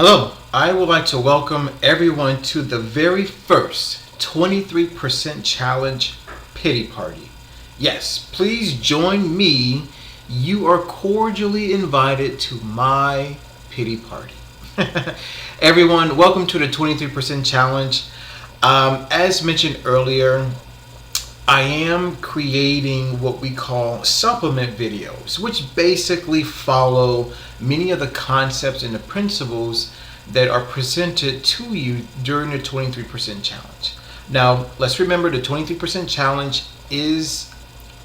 Hello, I would like to welcome everyone to the very first 23% Challenge Pity Party. Yes, please join me. You are cordially invited to my pity party. Everyone, welcome to the 23% Challenge. As mentioned earlier, I am creating what we call supplement videos, which basically follow many of the concepts and the principles that are presented to you during the 23% challenge. Now, let's remember the 23% challenge is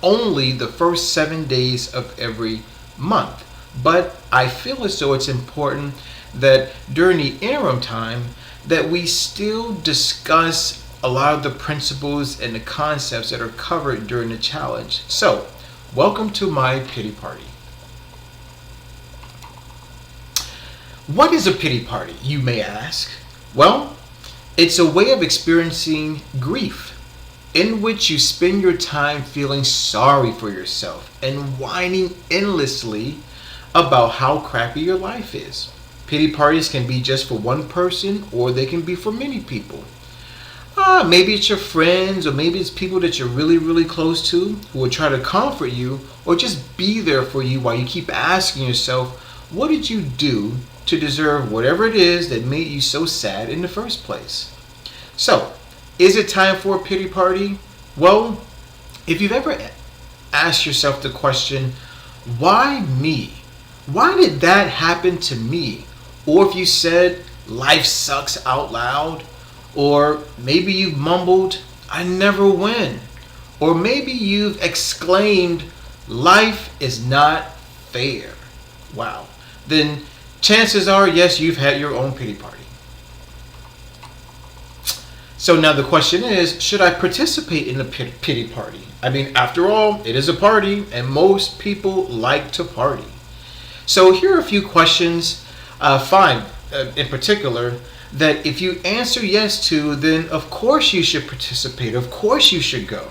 only the first 7 days of every month. But I feel as though it's important that during the interim time that we still discuss a lot of the principles and the concepts that are covered during the challenge. So, welcome to my pity party. What is a pity party, you may ask? Well, it's a way of experiencing grief in which you spend your time feeling sorry for yourself and whining endlessly about how crappy your life is. Pity parties can be just for one person or they can be for many people. Maybe it's your friends or maybe it's people that you're really, really close to who will try to comfort you or just be there for you while you keep asking yourself, what did you do to deserve whatever it is that made you so sad in the first place? So, is it time for a pity party? Well, if you've ever asked yourself the question, why me? Why did that happen to me? Or if you said, life sucks out loud, or maybe you've mumbled, I never win. Or maybe you've exclaimed, life is not fair. Wow. Then chances are, yes, you've had your own pity party. So now the question is, should I participate in the pity party? I mean, after all, it is a party and most people like to party. So here are a few questions, in particular, that if you answer yes to, then of course you should participate. Of course you should go.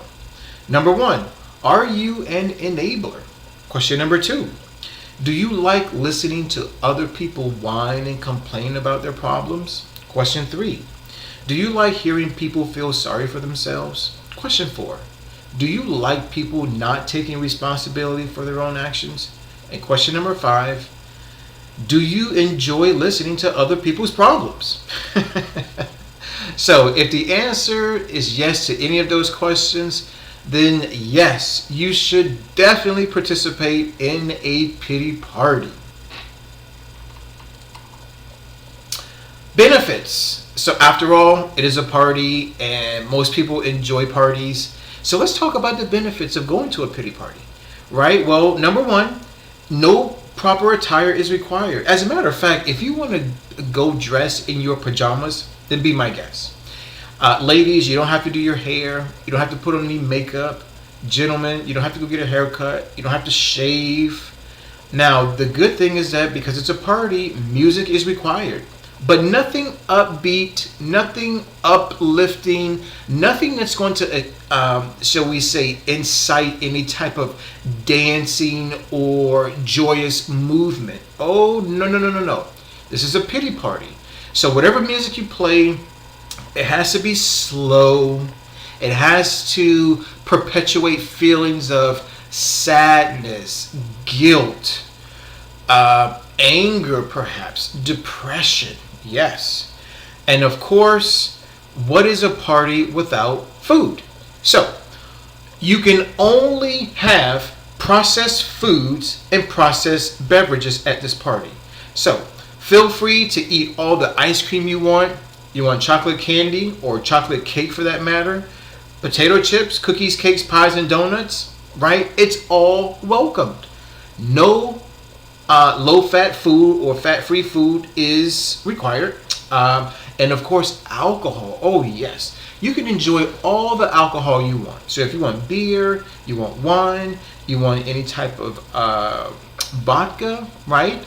Number one, are you an enabler? Question number two, do you like listening to other people whine and complain about their problems? Question three, do you like hearing people feel sorry for themselves? Question four, do you like people not taking responsibility for their own actions? And question number five, do you enjoy listening to other people's problems? So if the answer is yes to any of those questions, then yes, you should definitely participate in a pity party. Benefits. So after all, it is a party and most people enjoy parties. So let's talk about the benefits of going to a pity party, right? Well, number one, no proper attire is required. As a matter of fact, if you want to go dress in your pajamas, then be my guest. Ladies, you don't have to do your hair. You don't have to put on any makeup. Gentlemen, you don't have to go get a haircut. You don't have to shave. Now, the good thing is that because it's a party, music is required. But nothing upbeat, nothing uplifting, nothing that's going to, shall we say, incite any type of dancing or joyous movement. Oh, no. This is a pity party. So whatever music you play, it has to be slow. It has to perpetuate feelings of sadness, guilt, anger perhaps, depression. Yes. And of course, what is a party without food? So, you can only have processed foods and processed beverages at this party. So, feel free to eat all the ice cream you want. You want chocolate candy or chocolate cake for that matter. Potato chips, cookies, cakes, pies, and donuts, right? It's all welcomed. No low-fat food or fat-free food is required. And of course, alcohol. Oh, yes. You can enjoy all the alcohol you want. So if you want beer, you want wine, you want any type of vodka, right?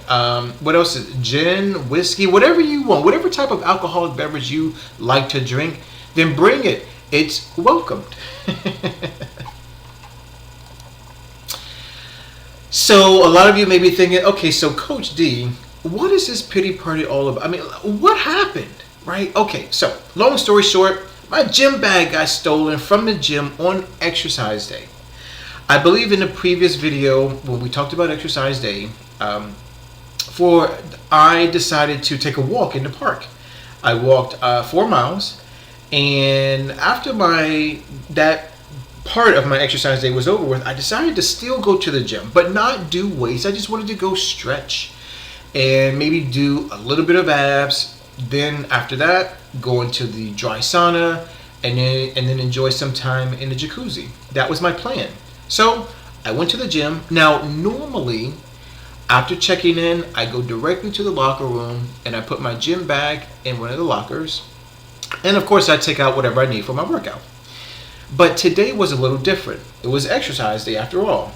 What else is it? Gin, whiskey, whatever you want, whatever type of alcoholic beverage you like to drink, then bring it. It's welcomed. So a lot of you may be thinking, okay, so Coach D, what is this pity party all about? I mean, what happened, right? Okay, so long story short, my gym bag got stolen from the gym on exercise day. I believe in the previous video when we talked about exercise day, I decided to take a walk in the park. I walked 4 miles, and after that part of my exercise day was over with, I decided to still go to the gym, but not do weights. I just wanted to go stretch and maybe do a little bit of abs. Then after that, go into the dry sauna and then enjoy some time in the jacuzzi. That was my plan. So I went to the gym. Now, normally, after checking in, I go directly to the locker room and I put my gym bag in one of the lockers. And of course, I take out whatever I need for my workout. But today was a little different. It was exercise day after all.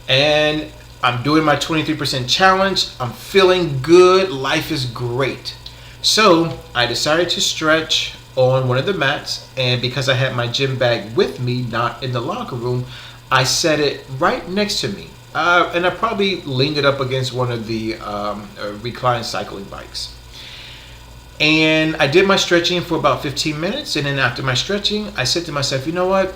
And I'm doing my 23% challenge. I'm feeling good. Life is great. So I decided to stretch on one of the mats. And because I had my gym bag with me, not in the locker room, I set it right next to me. And I probably leaned it up against one of the reclined cycling bikes. And I did my stretching for about 15 minutes. And then after my stretching, I said to myself, you know what?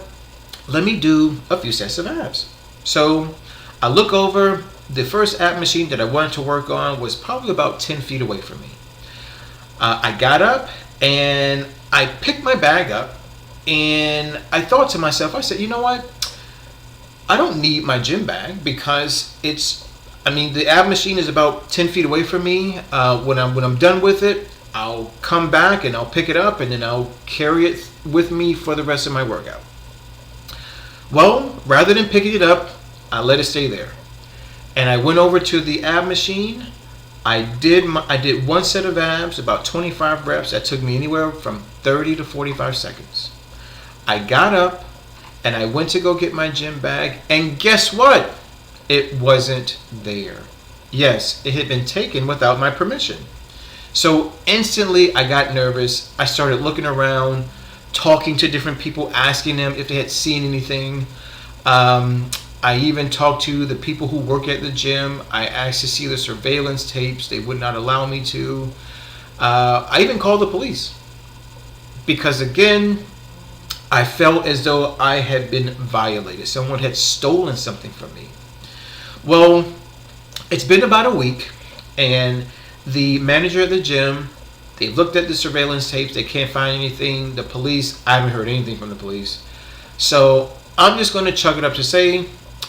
Let me do a few sets of abs. So I look over. The first ab machine that I wanted to work on was probably about 10 feet away from me. I got up and I picked my bag up. And I thought to myself, I said, you know what? I don't need my gym bag because the ab machine is about 10 feet away from me. When I'm done with it, I'll come back and I'll pick it up and then I'll carry it with me for the rest of my workout. Well, rather than picking it up, I let it stay there. And I went over to the ab machine. I did one set of abs, about 25 reps. That took me anywhere from 30 to 45 seconds. I got up and I went to go get my gym bag, and guess what? It wasn't there. Yes, it had been taken without my permission. So instantly I got nervous. I started looking around, talking to different people, asking them if they had seen anything. I even talked to the people who work at the gym. I asked to see the surveillance tapes. They would not allow me to. I even called the police because, again, I felt as though I had been violated. Someone had stolen something from me. Well, it's been about a week, and the manager at the gym, they looked at the surveillance tapes. They can't find anything. The police, I haven't heard anything from the police. So I'm just going to chalk it up to say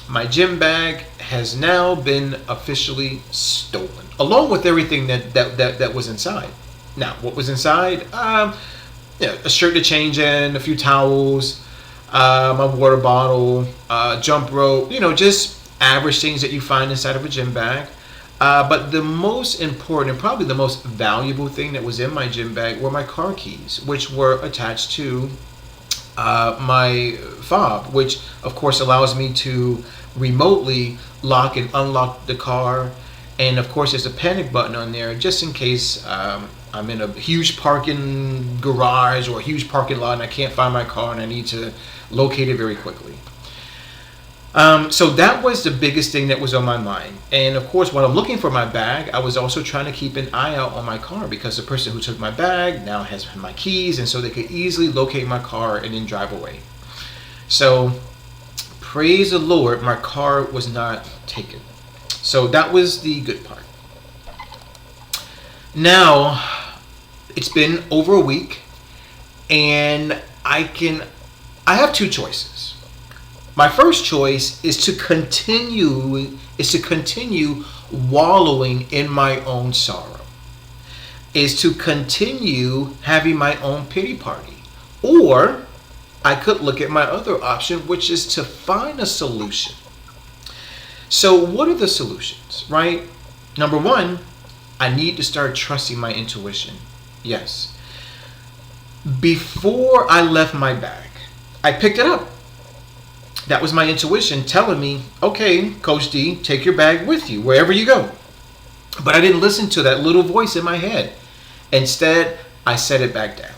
my gym bag has now been officially stolen, along with everything that was inside. Now, what was inside? A shirt to change in, a few towels, my water bottle, jump rope, just average things that you find inside of a gym bag. But the most important and probably the most valuable thing that was in my gym bag were my car keys, which were attached to my fob, which of course allows me to remotely lock and unlock the car. And of course there's a panic button on there just in case I'm in a huge parking garage or a huge parking lot and I can't find my car and I need to locate it very quickly. So that was the biggest thing that was on my mind. And of course, while I'm looking for my bag, I was also trying to keep an eye out on my car because the person who took my bag now has my keys, and so they could easily locate my car and then drive away. So praise the Lord, my car was not taken. So that was the good part. Now, it's been over a week, and I have two choices. My first choice is to continue wallowing in my own sorrow. Is to continue having my own pity party. Or I could look at my other option, which is to find a solution. So what are the solutions, right? Number one, I need to start trusting my intuition. Yes. Before I left my bag, I picked it up. That was my intuition telling me, okay, Coach D, take your bag with you wherever you go. But I didn't listen to that little voice in my head. Instead, I set it back down.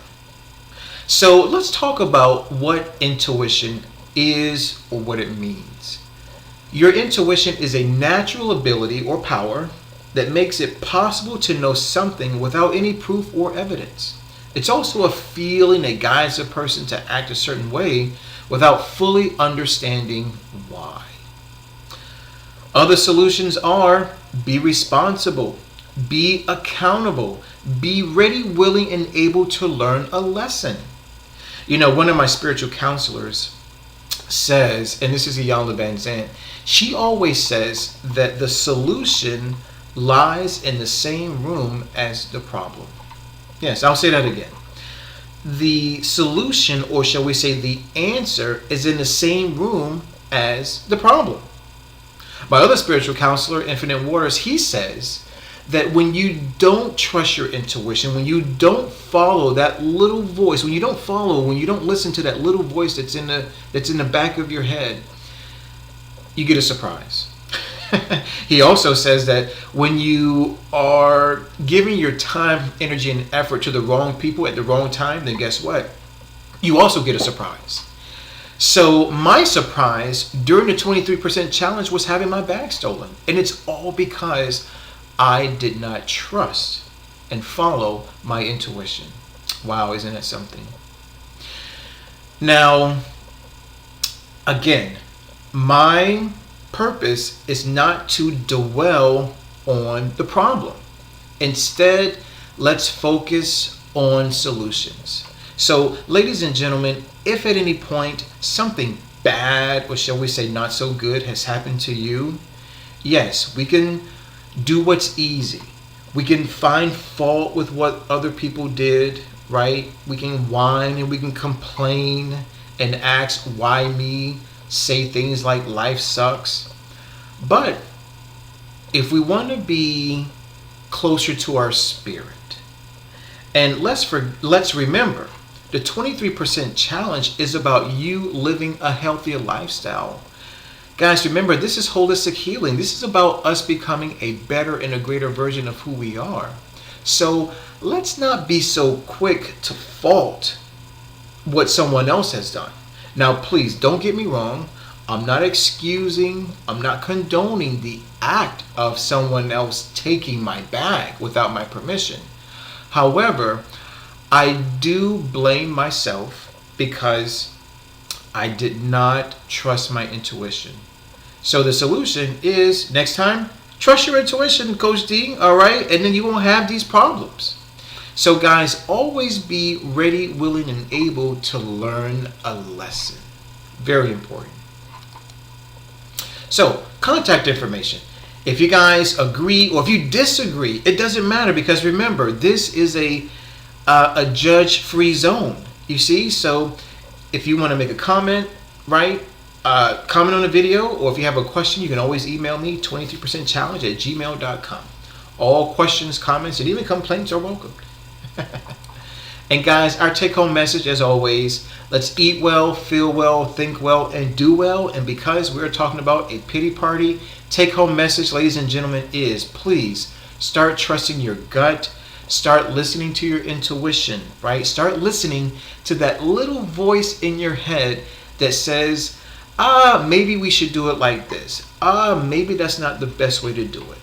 So let's talk about what intuition is or what it means. Your intuition is a natural ability or power that makes it possible to know something without any proof or evidence. It's also a feeling that guides a person to act a certain way without fully understanding why. Other solutions are be responsible, be accountable, be ready, willing, and able to learn a lesson. You know, one of my spiritual counselors says, and this is Iyanla Van Zandt, she always says that the solution lies in the same room as the problem. Yes, I'll say that again. The solution, or shall we say the answer, is in the same room as the problem. My other spiritual counselor, Infinite Waters, he says that when you don't trust your intuition, when you don't follow that little voice, when you don't listen to that little voice that's in the back of your head, you get a surprise. He also says that when you are giving your time, energy, and effort to the wrong people at the wrong time, then guess what? You also get a surprise. So my surprise during the 23% challenge was having my bag stolen. And it's all because I did not trust and follow my intuition. Wow, isn't that something? Now, again, my purpose is not to dwell on the problem. Instead, let's focus on solutions. So, ladies and gentlemen, if at any point something bad, or shall we say not so good, has happened to you, yes, we can do what's easy. We can find fault with what other people did, right? We can whine and we can complain and ask, why me? Say things like life sucks. But if we want to be closer to our spirit, and let's remember, the 23% challenge is about you living a healthier lifestyle. Guys, remember, this is holistic healing. This is about us becoming a better and a greater version of who we are. So let's not be so quick to fault what someone else has done. Now, please don't get me wrong. I'm not excusing, I'm not condoning the act of someone else taking my bag without my permission. However, I do blame myself because I did not trust my intuition. So the solution is, next time, trust your intuition, Coach D, all right? And then you won't have these problems. So guys, always be ready, willing, and able to learn a lesson. Very important. So, contact information. If you guys agree or if you disagree, it doesn't matter, because remember, this is a judge-free zone. You see? So, if you want to make a comment, right? Comment on the video, or if you have a question, you can always email me, 23percentchallenge@gmail.com. All questions, comments, and even complaints are welcome. And guys, our take-home message, as always, let's eat well, feel well, think well, and do well. And because we're talking about a pity party, take-home message, ladies and gentlemen, is please start trusting your gut. Start listening to your intuition, right? Start listening to that little voice in your head that says, maybe we should do it like this. Maybe that's not the best way to do it.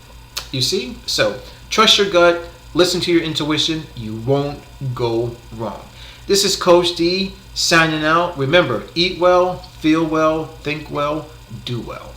You see? So trust your gut. Listen to your intuition. You won't go wrong. This is Coach D signing out. Remember, eat well, feel well, think well, do well.